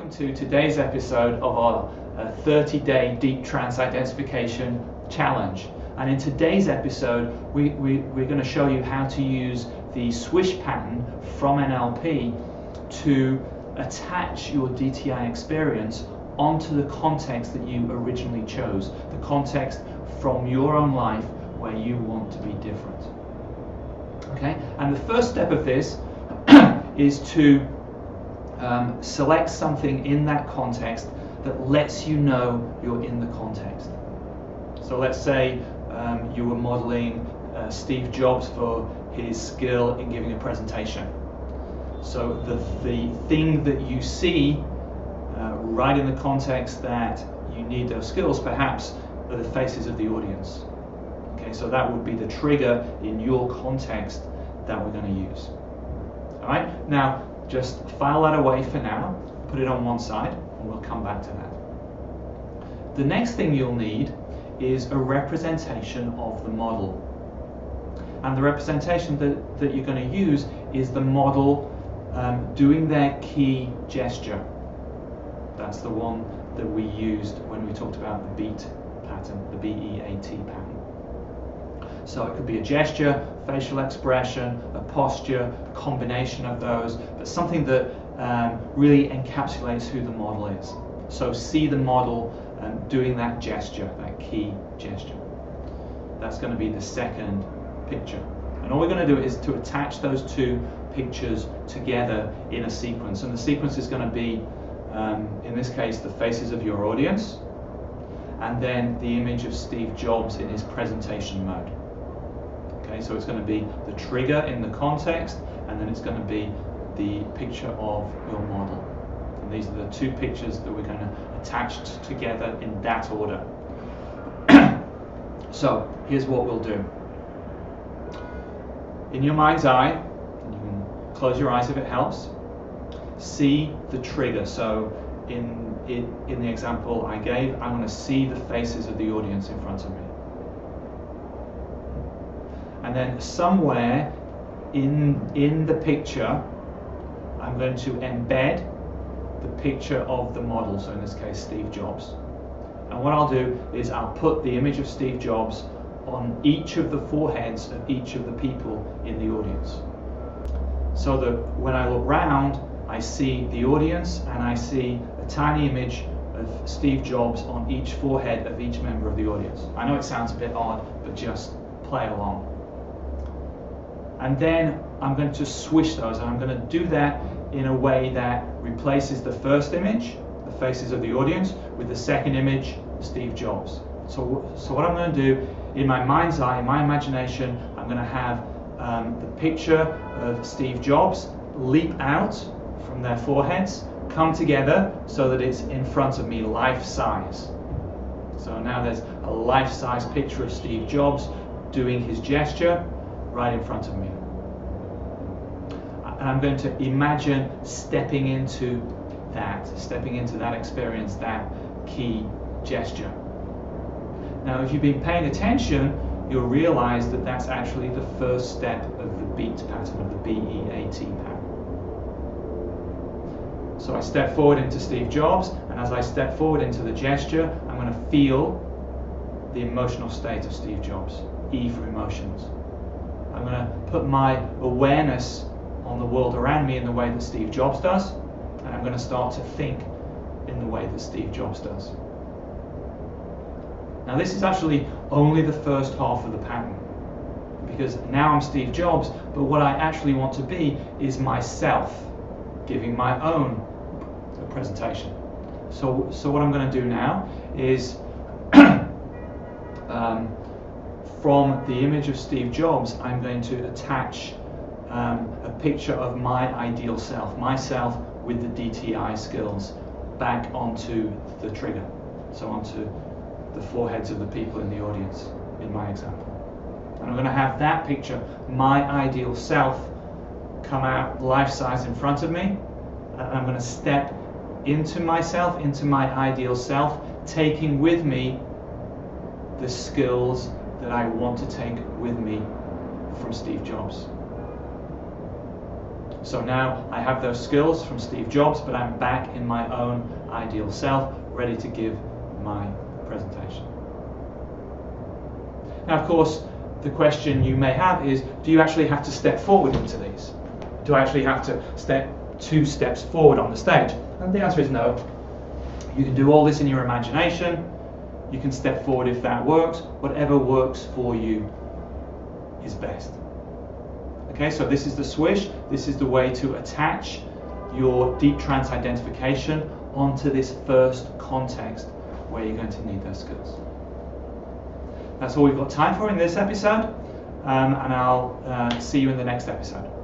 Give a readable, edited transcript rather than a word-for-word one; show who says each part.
Speaker 1: Welcome to today's episode of our 30-day Deep Trance Identification Challenge. And in today's episode, we're going to show you how to use the Swish pattern from NLP to attach your DTI experience onto the context that you originally chose, the context from your own life where you want to be different. Okay? And the first step of this is to select something in that context that lets you know you're in the context. So let's say you were modeling Steve Jobs for his skill in giving a presentation. So the thing that you see right in the context that you need those skills perhaps are the faces of the audience. Okay, so that would be the trigger in your context that we're going to use. All right, now just file that away for now, put it on one side, and we'll come back to that. The next thing you'll need is a representation of the model. And the representation that you're going to use is the model doing their key gesture. That's the one that we used when we talked about the BEAT pattern, the B-E-A-T pattern. So it could be a gesture, facial expression, a posture, a combination of those, but something that really encapsulates who the model is. So see the model doing that gesture, that key gesture. That's going to be the second picture. And all we're going to do is to attach those two pictures together in a sequence. And the sequence is going to be, in this case, the faces of your audience, and then the image of Steve Jobs in his presentation mode. Okay, so it's going to be the trigger in the context, and then it's going to be the picture of your model. And these are the two pictures that we're going to attach together in that order. So here's what we'll do. In your mind's eye, and you can close your eyes if it helps, see the trigger. So in the example I gave, I'm going to see the faces of the audience in front of me. And then somewhere in the picture, I'm going to embed the picture of the model, so in this case Steve Jobs. And what I'll do is I'll put the image of Steve Jobs on each of the foreheads of each of the people in the audience. So that when I look round, I see the audience and I see a tiny image of Steve Jobs on each forehead of each member of the audience. I know it sounds a bit odd, but just play along. And then I'm going to swish those, and I'm going to do that in a way that replaces the first image, the faces of the audience, with the second image, Steve Jobs. So what I'm going to do, in my mind's eye, in my imagination, I'm going to have the picture of Steve Jobs leap out from their foreheads, come together so that it's in front of me life-size. So now there's a life-size picture of Steve Jobs doing his gesture right in front of me. And I'm going to imagine stepping into that experience, that key gesture. Now, if you've been paying attention, you'll realize that that's actually the first step of the BEAT pattern, of the B-E-A-T pattern. So I step forward into Steve Jobs, and as I step forward into the gesture, I'm going to feel the emotional state of Steve Jobs. E for emotions. I'm going to put my awareness on the world around me in the way that Steve Jobs does, and I'm going to start to think in the way that Steve Jobs does. Now this is actually only the first half of the pattern, because now I'm Steve Jobs, but what I actually want to be is myself, giving my own presentation. So what I'm going to do now is from the image of Steve Jobs, I'm going to attach a picture of my ideal self, myself with the DTI skills, back onto the trigger, so onto the foreheads of the people in the audience, in my example. And I'm going to have that picture, my ideal self, come out life-size in front of me, and I'm going to step into myself, into my ideal self, taking with me the skills that I want to take with me from Steve Jobs. So now I have those skills from Steve Jobs, but I'm back in my own ideal self, ready to give my presentation. Now, of course, the question you may have is, do you actually have to step forward into these? Do I actually have to step 2 steps forward on the stage? And the answer is no. You can do all this in your imagination. You can step forward if that works. Whatever works for you is best. Okay, so this is the swish. This is the way to attach your deep trance identification onto this first context where you're going to need those skills. That's all we've got time for in this episode, and I'll see you in the next episode.